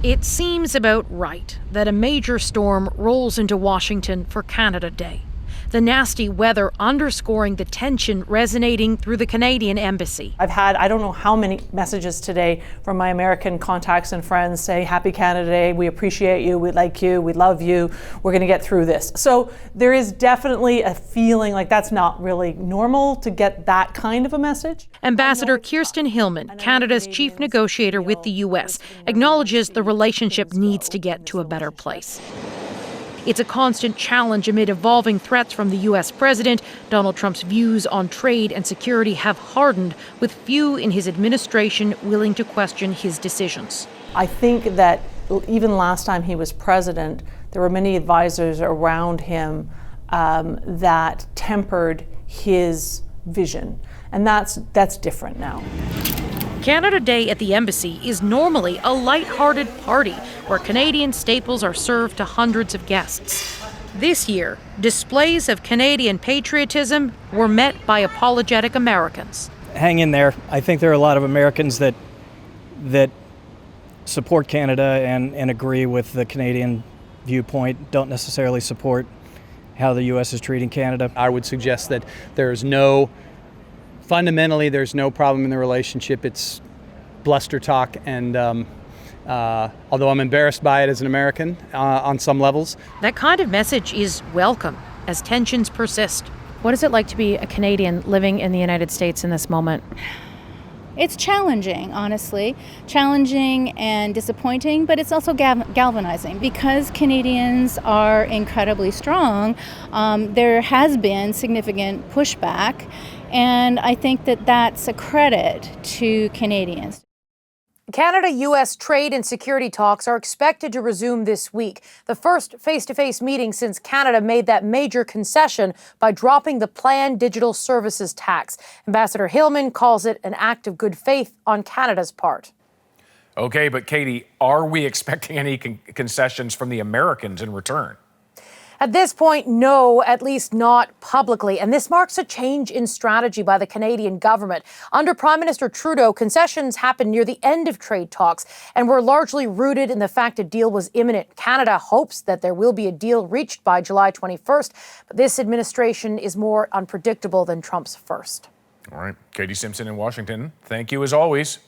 It seems about right that a major storm rolls into Washington for Canada Day. The nasty weather underscoring the tension resonating through the Canadian embassy. I've had, I don't know how many messages today from my American contacts and friends say, Happy Canada Day, we appreciate you, we like you, we love you, we're gonna get through this. So there is definitely a feeling like that's not really normal to get that kind of a message. Ambassador Kirsten Hillman, Canada's chief negotiator with the U.S., acknowledges the relationship needs to get to a better place. It's a constant challenge amid evolving threats from the U.S. president. Donald Trump's views on trade and security have hardened, with few in his administration willing to question his decisions. I think that even last time he was president, there were many advisors around him that tempered his vision. And that's different now. Canada Day at the Embassy is normally a light-hearted party where Canadian staples are served to hundreds of guests. This year, displays of Canadian patriotism were met by apologetic Americans. Hang in there. I think there are a lot of Americans that support Canada and agree with the Canadian viewpoint, don't necessarily support how the U.S. is treating Canada. I would suggest that fundamentally, there's no problem in the relationship. It's bluster talk, and although I'm embarrassed by it as an American on some levels. That kind of message is welcome as tensions persist. What is it like to be a Canadian living in the United States in this moment? It's challenging, honestly. Challenging and disappointing, but it's also galvanizing. Because Canadians are incredibly strong, there has been significant pushback, and I think that that's a credit to Canadians. Canada-U.S. trade and security talks are expected to resume this week, the first face-to-face meeting since Canada made that major concession by dropping the planned digital services tax. Ambassador Hillman calls it an act of good faith on Canada's part. Okay, but Katie, are we expecting any concessions from the Americans in return? At this point, no, at least not publicly. And this marks a change in strategy by the Canadian government. Under Prime Minister Trudeau, concessions happened near the end of trade talks and were largely rooted in the fact a deal was imminent. Canada hopes that there will be a deal reached by July 21st, but this administration is more unpredictable than Trump's first. All right. Katie Simpson in Washington, thank you as always.